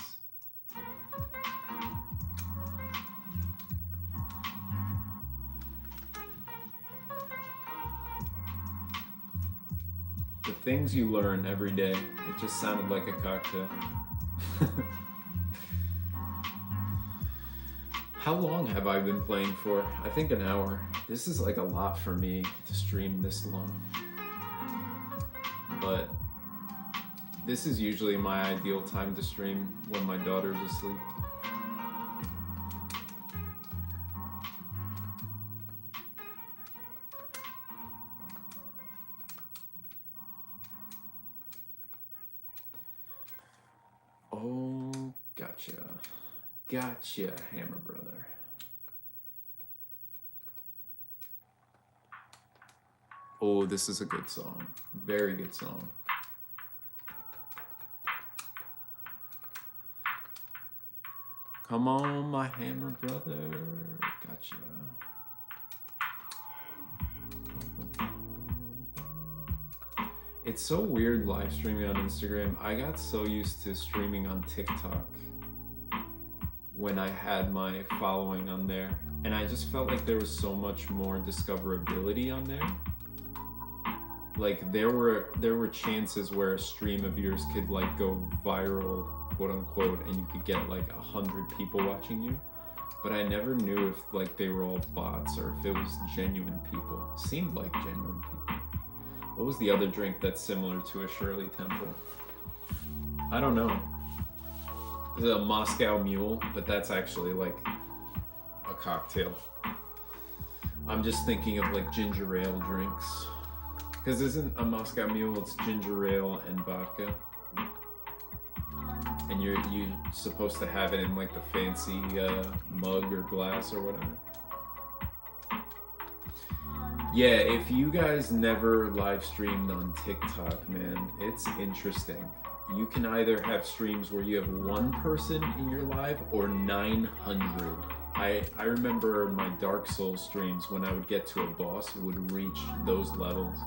The things you learn every day. It just sounded like a cocktail. How long have I been playing for? I think an hour. This is like a lot for me to stream this long. But this is usually my ideal time to stream when my daughter's asleep. Oh, gotcha. Gotcha, Hammer Brother. Oh, this is a good song. Very good song. Come on, my Hammer Brother. Gotcha. It's so weird live streaming on Instagram. I got so used to streaming on TikTok when I had my following on there. And I just felt like there was so much more discoverability on there. Like there were chances where a stream of yours could like go viral, quote unquote, and you could get like 100 people watching you. But I never knew if like they were all bots or if it was genuine people. It seemed like genuine people. What was the other drink that's similar to a Shirley Temple? I don't know. It's a Moscow Mule, but that's actually like a cocktail. I'm just thinking of like ginger ale drinks. Because isn't a Moscow Mule, it's ginger ale and vodka. And you're supposed to have it in like the fancy mug or glass or whatever. Yeah, if you guys never live streamed on TikTok, man, it's interesting. You can either have streams where you have one person in your live or 900. I remember my Dark Souls streams when I would get to a boss, it would reach those levels.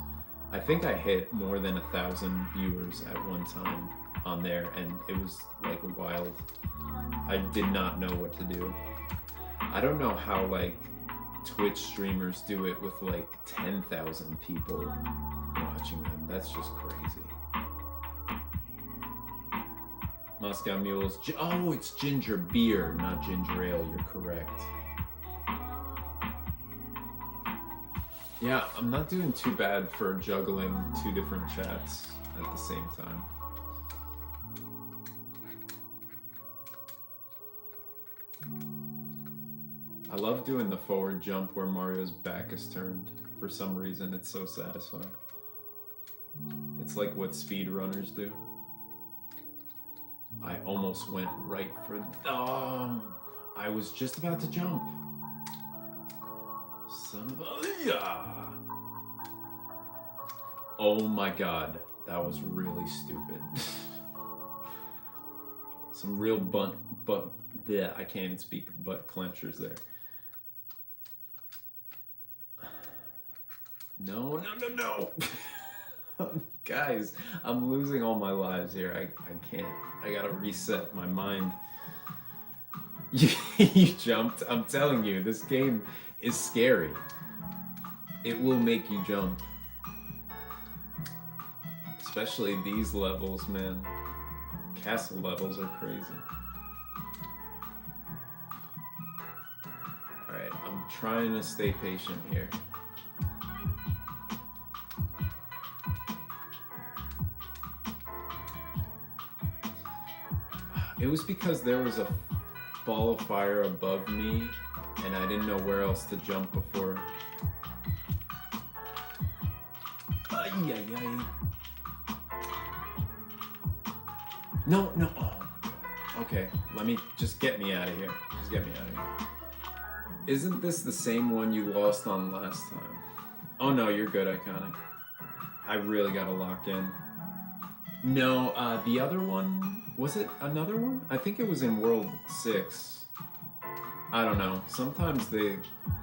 I think I hit more than 1,000 viewers at one time on there, and it was like wild. I did not know what to do. I don't know how like Twitch streamers do it with like 10,000 people watching them. That's just crazy. Moscow Mules. Oh, it's ginger beer, not ginger ale. You're correct. Yeah, I'm not doing too bad for juggling two different chats at the same time. I love doing the forward jump where Mario's back is turned. For some reason, it's so satisfying. It's like what speedrunners do. I almost went right for... I was just about to jump. Son of a... Yeah. Oh my god. That was really stupid. Some real yeah, I can't even speak butt clenchers there. No. Guys, I'm losing all my lives here. I can't. I gotta reset my mind. You jumped. I'm telling you, this game is scary. It will make you jump. Especially these levels, man. Castle levels are crazy. Alright, I'm trying to stay patient here. It was because there was a ball of fire above me and I didn't know where else to jump before. Ay. No. Oh my god. Okay, just get me out of here. Just get me out of here. Isn't this the same one you lost on last time? Oh no, you're good, Iconic. I really gotta lock in. No, the other one, was it another one? I think it was in World 6. I don't know. Sometimes they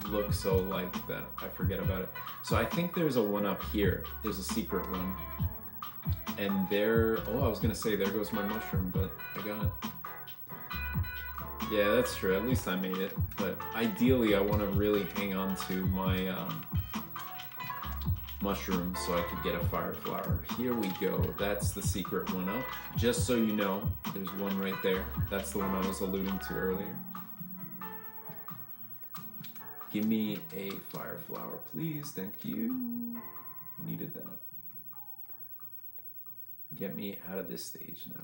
look so like that I forget about it. So I think there's a one up here. There's a secret one. And there, I was gonna say there goes my mushroom, but I got it. Yeah, that's true. At least I made it. But ideally, I want to really hang on to my mushrooms so I could get a fire flower. Here we go. That's the secret one up. Just so you know, there's one right there. That's the one I was alluding to earlier. Give me a fire flower, please. Thank you. Needed that. Get me out of this stage now.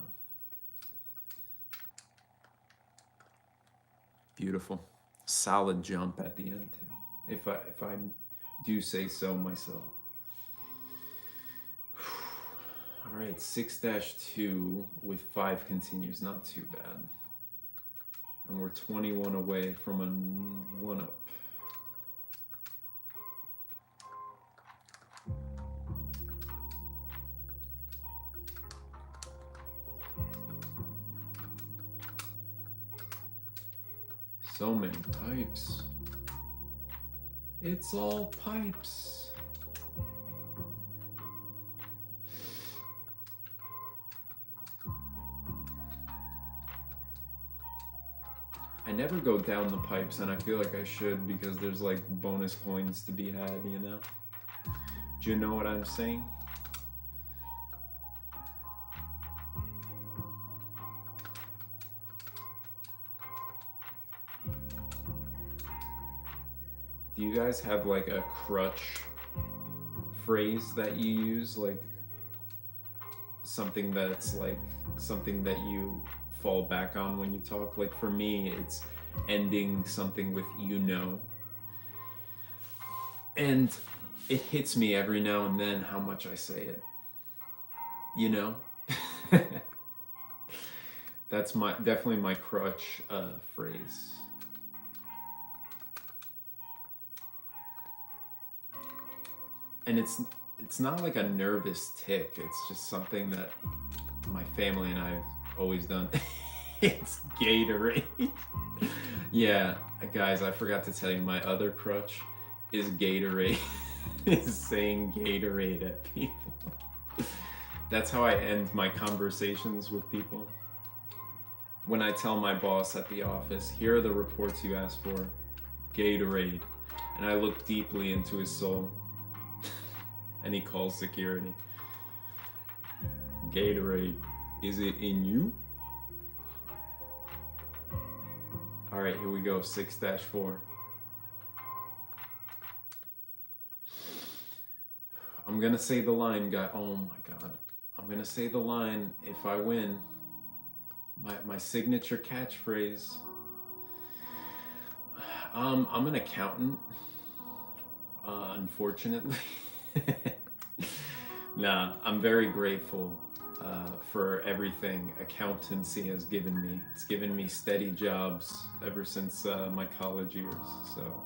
Beautiful. Solid jump at the end too. If I do say so myself. All right, 6-2 with 5 continues. Not too bad. And we're 21 away from a 1-up. So many pipes. It's all pipes. I never go down the pipes, and I feel like I should because there's like bonus coins to be had, you know? Do you know what I'm saying? Do you guys have like a crutch phrase that you use? Like something that's like something that you fall back on when you talk? Like for me, it's ending something with you know. And it hits me every now and then how much I say it. You know? That's definitely my crutch phrase. And it's not like a nervous tick. It's just something that my family and I have always done. It's Gatorade. Yeah, guys, I forgot to tell you, my other crutch is Gatorade. Is saying Gatorade at people. That's how I end my conversations with people. When I tell my boss at the office, here are the reports you asked for, Gatorade. And I look deeply into his soul. And he calls security. Gatorade, is it in you? All right, here we go, 6-4. I'm gonna say the line, guy. Oh my God. I'm gonna say the line if I win. My signature catchphrase. I'm an accountant, unfortunately. Nah, I'm very grateful for everything accountancy has given me. It's given me steady jobs ever since my college years, so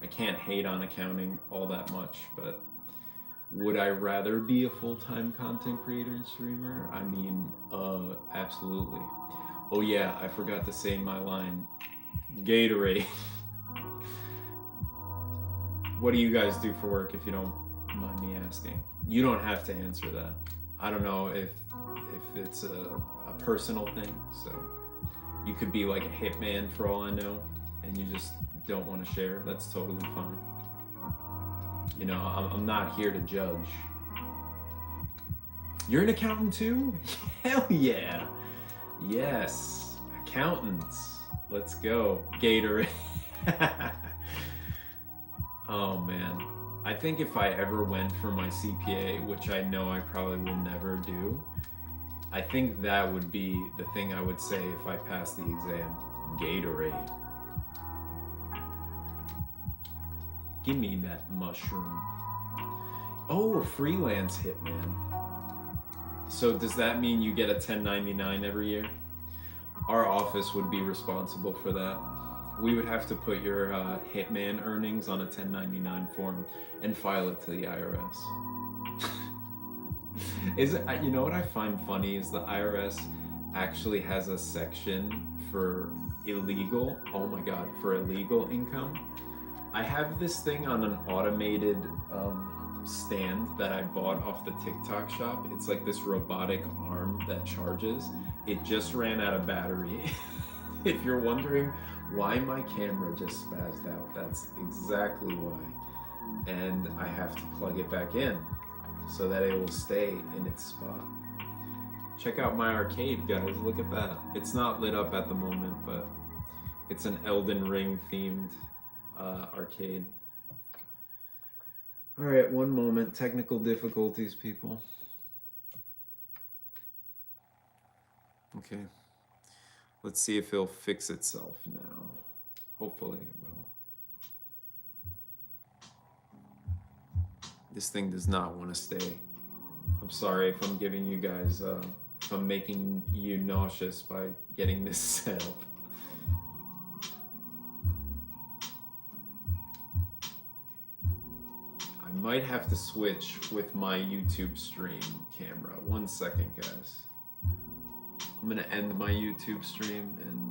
I can't hate on accounting all that much, but would I rather be a full-time content creator and streamer? I mean, absolutely. Oh yeah, I forgot to say my line. Gatorade. What do you guys do for work, if you don't mind me asking? You don't have to answer that. I don't know if it's a personal thing, so you could be like a hitman for all I know, and you just don't want to share. That's totally fine. You know, I'm not here to judge. You're an accountant too? Hell yeah. Yes, accountants. Let's go. Gatorade. Oh man. I think if I ever went for my CPA, which I know I probably will never do, I think that would be the thing I would say if I passed the exam. Gatorade. Give me that mushroom. Oh, a freelance hitman. So does that mean you get a 1099 every year? Our office would be responsible for that. We would have to put your hitman earnings on a 1099 form and file it to the IRS. You know what I find funny is the IRS actually has a section for illegal, oh my God, for illegal income. I have this thing on an automated stand that I bought off the TikTok shop. It's like this robotic arm that charges. It just ran out of battery. If you're wondering why my camera just spazzed out, that's exactly why. And I have to plug it back in so that it will stay in its spot. Check out my arcade, guys. Look at that. It's not lit up at the moment, but it's an Elden Ring themed arcade. All right, one moment. Technical difficulties, people. Okay. Let's see if it'll fix itself now. Hopefully it will. This thing does not want to stay. I'm sorry if I'm giving you guys, if I'm making you nauseous by getting this set up. I might have to switch with my YouTube stream camera. 1 second, guys. I'm gonna end my YouTube stream and